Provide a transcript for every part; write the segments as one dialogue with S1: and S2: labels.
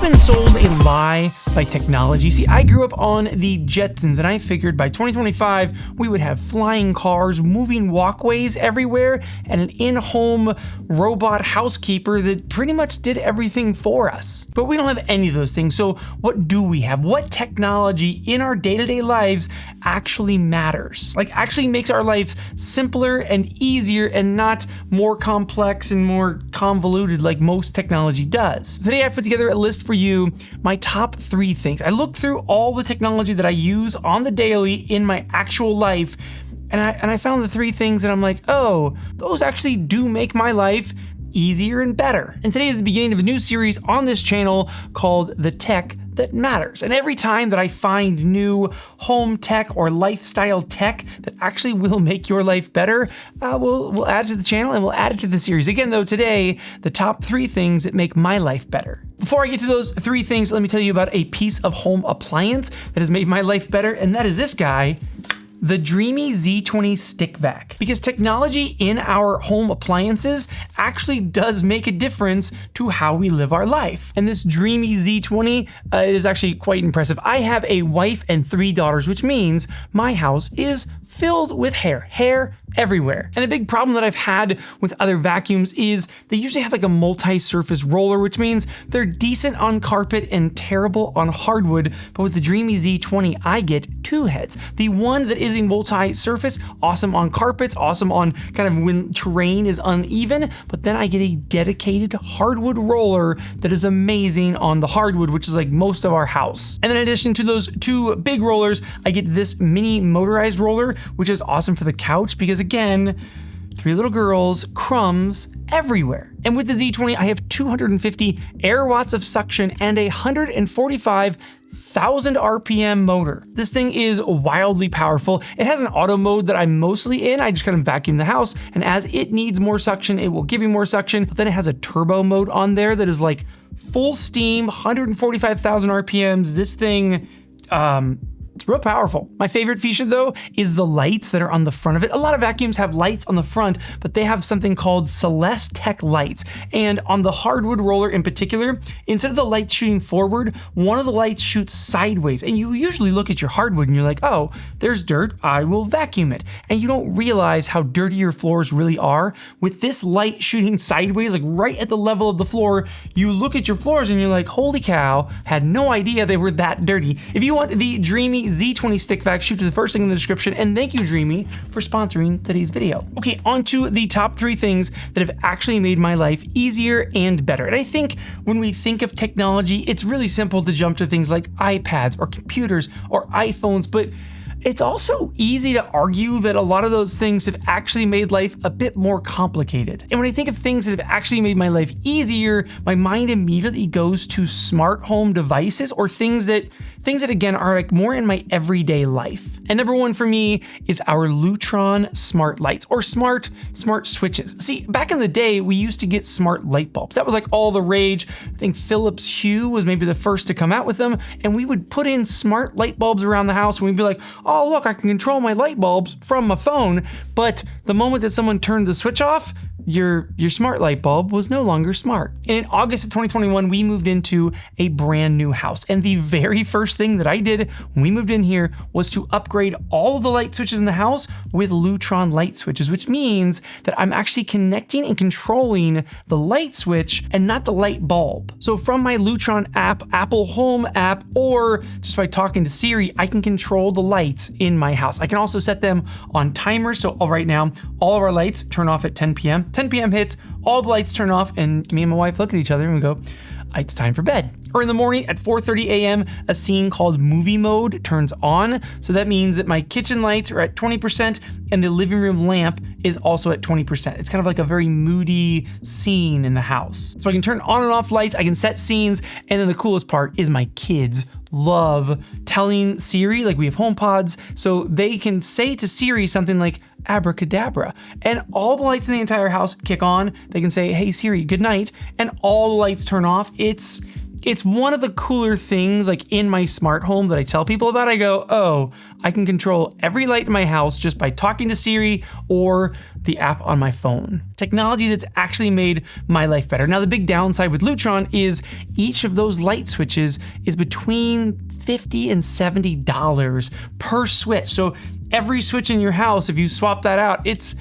S1: been sold a lie by technology. See, I grew up on the Jetsons, and I figured by 2025 we would have flying cars, moving walkways everywhere, and an in-home robot housekeeper that pretty much did everything for us. But we don't have any of those things, so what do we have? What technology in our day-to-day lives actually matters? Like, actually makes our lives simpler and easier and not more complex and more convoluted like most technology does. Today I put together a list for you, my top 3 things. I looked through all the technology that I use on the daily in my actual life, and I found the 3 things that I'm like, oh, those actually do make my life easier and better. And today is the beginning of a new series on this channel called The Tech That Matters. And every time that I find new home tech or lifestyle tech that actually will make your life better, we'll add it to the channel and we'll add it to the series. Again though, today, the top 3 things that make my life better. Before I get to those 3 things, let me tell you about a piece of home appliance that has made my life better, and that is this guy, the Dreamy Z20 Stick Vac. Because technology in our home appliances actually does make a difference to how we live our life. And this Dreamy Z20 is actually quite impressive. I have a wife and 3 daughters, which means my house is filled with hair everywhere. And a big problem that I've had with other vacuums is they usually have like a multi-surface roller, which means they're decent on carpet and terrible on hardwood. But with the Dreamy Z20, I get 2 heads. The one that is a multi-surface, awesome on carpets, awesome on kind of when terrain is uneven, but then I get a dedicated hardwood roller that is amazing on the hardwood, which is like most of our house. And then in addition to those 2 big rollers, I get this mini motorized roller, which is awesome for the couch because again, 3 little girls, crumbs everywhere. And with the Z20, I have 250 air watts of suction and a 145,000 RPM motor. This thing is wildly powerful. It has an auto mode that I'm mostly in. I just kind of vacuum the house, and as it needs more suction, it will give me more suction. But then it has a turbo mode on there that is like full steam, 145,000 RPMs. This thing, it's real powerful. My favorite feature though is the lights that are on the front of it. A lot of vacuums have lights on the front, but they have something called Celesttech lights. And on the hardwood roller in particular, instead of the lights shooting forward, one of the lights shoots sideways. And you usually look at your hardwood and you're like, oh, there's dirt, I will vacuum it. And you don't realize how dirty your floors really are. With this light shooting sideways, like right at the level of the floor, you look at your floors and you're like, holy cow, had no idea they were that dirty. If you want the Dreamy Z20 Stick Vac, shoot to the first link in the description, and thank you, Dreamy, for sponsoring today's video. Okay, on to the top 3 things that have actually made my life easier and better. And I think when we think of technology, it's really simple to jump to things like iPads or computers or iPhones, but it's also easy to argue that a lot of those things have actually made life a bit more complicated. And when I think of things that have actually made my life easier, my mind immediately goes to smart home devices or things that again are like more in my everyday life. And number 1 for me is our Lutron smart lights or smart switches. See, back in the day, we used to get smart light bulbs. That was like all the rage. I think Philips Hue was maybe the first to come out with them. And we would put in smart light bulbs around the house and we'd be like, oh, look, I can control my light bulbs from my phone. But the moment that someone turned the switch off, your smart light bulb was no longer smart. And in August of 2021, we moved into a brand new house. And the very first thing that I did when we moved in here was to upgrade all of the light switches in the house with Lutron light switches, which means that I'm actually connecting and controlling the light switch and not the light bulb. So from my Lutron app, Apple Home app, or just by talking to Siri, I can control the lights in my house. I can also set them on timers. So right now, all of our lights turn off at 10 p.m. 10 p.m. hits, all the lights turn off, and me and my wife look at each other and we go, it's time for bed. Or in the morning at 4:30 a.m., a scene called movie mode turns on. So that means that my kitchen lights are at 20% and the living room lamp is also at 20%. It's kind of like a very moody scene in the house. So I can turn on and off lights, I can set scenes, and then the coolest part is my kids love telling Siri, like we have HomePods, so they can say to Siri something like abracadabra, and all the lights in the entire house kick on. They can say, hey Siri, good night, and all the lights turn off. It's It's one of the cooler things like in my smart home that I tell people about. I go, oh, I can control every light in my house just by talking to Siri or the app on my phone. Technology that's actually made my life better. Now, the big downside with Lutron is each of those light switches is between $50 and $70 per switch. So every switch in your house, if you swap that out, it's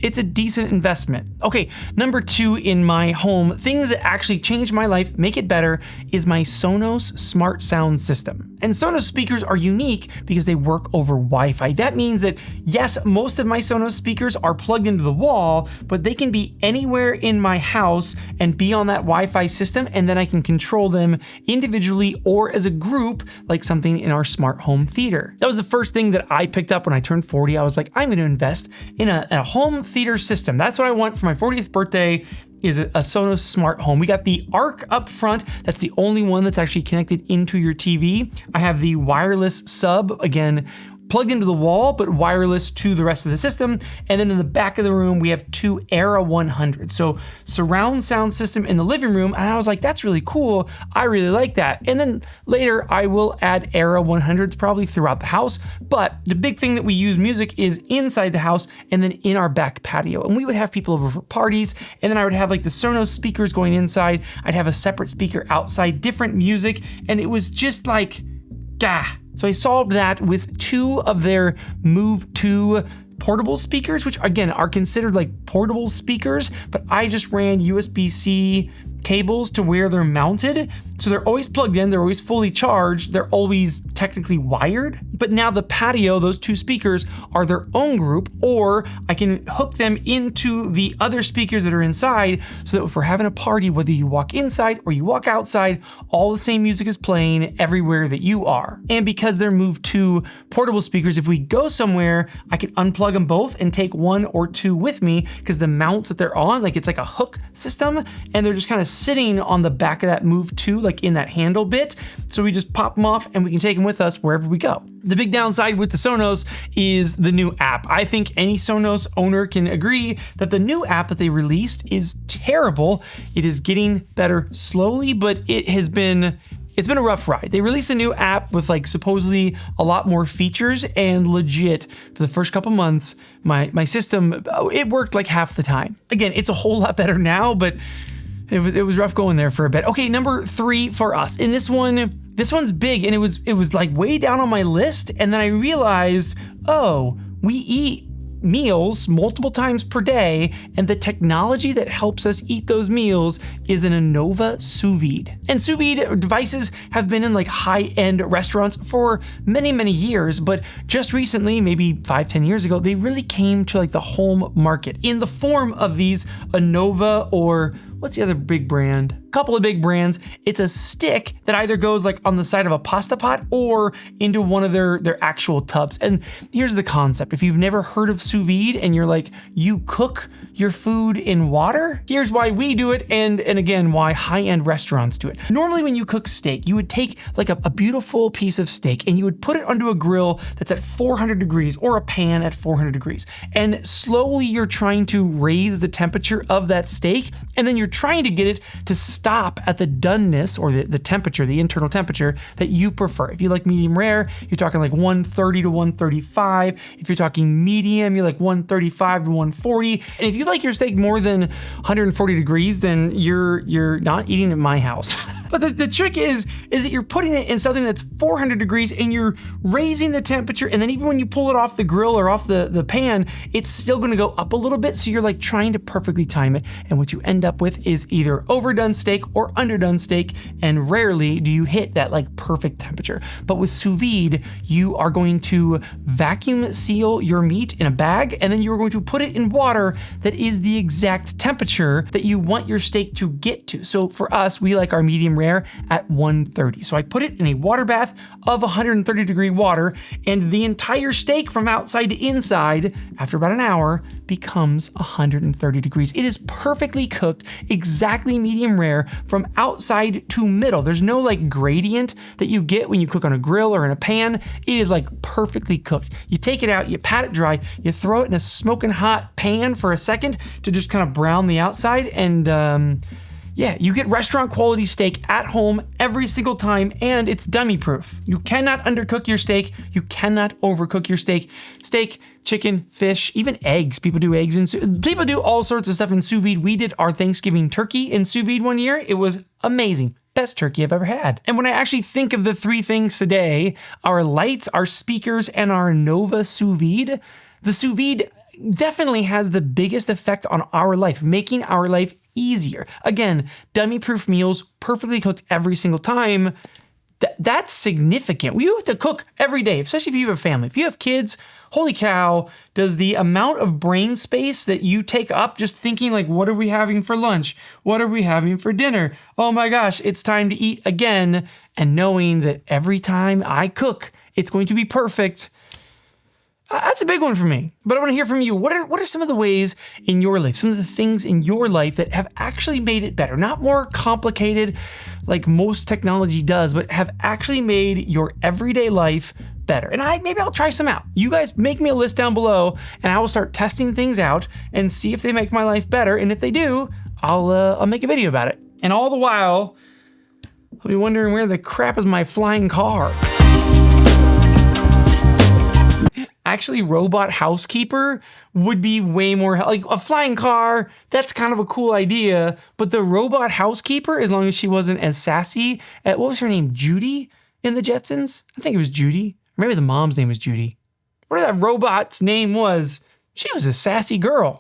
S1: a decent investment. Okay, number 2 in my home, things that actually change my life, make it better, is my Sonos smart sound system. And Sonos speakers are unique because they work over Wi-Fi. That means that yes, most of my Sonos speakers are plugged into the wall, but they can be anywhere in my house and be on that Wi-Fi system, and then I can control them individually or as a group, like something in our smart home theater. That was the first thing that I picked up when I turned 40. I was like, I'm gonna invest in a home theater system. That's what I want for my 40th birthday, is a Sonos smart home. We got the Arc up front. That's the only one that's actually connected into your TV. I have the wireless sub, again, plugged into the wall, but wireless to the rest of the system. And then in the back of the room, we have 2 Era 100. So surround sound system in the living room. And I was like, that's really cool. I really like that. And then later I will add Era 100s probably throughout the house. But the big thing that we use music is inside the house and then in our back patio. And we would have people over for parties. And then I would have like the Sonos speakers going inside. I'd have a separate speaker outside, different music. And it was just like, gah. So I solved that with 2 of their Move 2 portable speakers, which again are considered like portable speakers, but I just ran USB-C cables to where they're mounted. So they're always plugged in, they're always fully charged, they're always technically wired. But now the patio, those 2 speakers are their own group, or I can hook them into the other speakers that are inside so that if we're having a party, whether you walk inside or you walk outside, all the same music is playing everywhere that you are. And because they're Move 2 portable speakers, if we go somewhere, I can unplug them both and take 1 or 2 with me because the mounts that they're on, like it's like a hook system, and they're just kind of sitting on the back of that Move 2, like in that handle bit. So we just pop them off and we can take them with us wherever we go. The big downside with the Sonos is the new app. I think any Sonos owner can agree that the new app that they released is terrible. It is getting better slowly, but it's been a rough ride. They released a new app with like supposedly a lot more features, and legit for the first couple months, my system, it worked like half the time. Again, it's a whole lot better now, but it was rough going there for a bit. Okay, number 3 for us. And this one's big, and it was like way down on my list, and then I realized, oh, we eat meals multiple times per day, and the technology that helps us eat those meals is an Anova sous vide. And sous vide devices have been in like high-end restaurants for many, many years, but just recently, maybe 5-10 years ago, they really came to like the home market in the form of these Anova, or what's the other big brand? A couple of big brands. It's a stick that either goes like on the side of a pasta pot or into one of their actual tubs. And here's the concept. If you've never heard of sous vide and you're like, you cook your food in water, here's why we do it, and again, why high-end restaurants do it. Normally when you cook steak, you would take like a beautiful piece of steak and you would put it onto a grill that's at 400 degrees or a pan at 400 degrees. And slowly you're trying to raise the temperature of that steak, and then you're trying to get it to stop at the doneness, or the temperature, the internal temperature that you prefer. If you like medium rare, you're talking like 130 to 135. If you're talking medium, you're like 135 to 140. And if you like your steak more than 140 degrees, then you're not eating at my house. But the trick is that you're putting it in something that's 400 degrees and you're raising the temperature, and then even when you pull it off the grill or off the pan, it's still gonna go up a little bit, so you're like trying to perfectly time it, and what you end up with is either overdone steak or underdone steak, and rarely do you hit that like perfect temperature. But with sous vide, you are going to vacuum seal your meat in a bag, and then you're going to put it in water that is the exact temperature that you want your steak to get to. So for us, we like our medium rare at 130. So I put it in a water bath of 130 degree water, and the entire steak from outside to inside, after about an hour, becomes 130 degrees. It is perfectly cooked, exactly medium rare from outside to middle. There's no like gradient that you get when you cook on a grill or in a pan. It is like perfectly cooked. You take it out, you pat it dry, you throw it in a smoking hot pan for a second to just kind of brown the outside, and Yeah, you get restaurant quality steak at home every single time, and it's dummy proof. You cannot undercook your steak. You cannot overcook your steak. Steak, chicken, fish, even eggs. People do eggs in people do all sorts of stuff in sous vide. We did our Thanksgiving turkey in sous vide one year. It was amazing. Best turkey I've ever had. And when I actually think of the three things today, our lights, our speakers, and our Nova sous vide, the sous vide definitely has the biggest effect on our life, making our life easier. Again, dummy-proof meals, perfectly cooked every single time. That's significant. You have to cook every day, especially if you have a family. If you have kids, holy cow, does the amount of brain space that you take up just thinking like, what are we having for lunch? What are we having for dinner? Oh my gosh, it's time to eat again. And knowing that every time I cook, it's going to be perfect. That's a big one for me, but I want to hear from you. What are some of the ways in your life, some of the things in your life that have actually made it better? Not more complicated like most technology does, but have actually made your everyday life better. And maybe I'll try some out. You guys make me a list down below and I will start testing things out and see if they make my life better. And if they do, I'll make a video about it. And all the while, I'll be wondering where the crap is my flying car. Actually, robot housekeeper would be way more, like a flying car, that's kind of a cool idea, but the robot housekeeper, as long as she wasn't as sassy, what was her name, Judy in the Jetsons? I think it was Judy. Maybe the mom's name was Judy. Whatever that robot's name was, she was a sassy girl.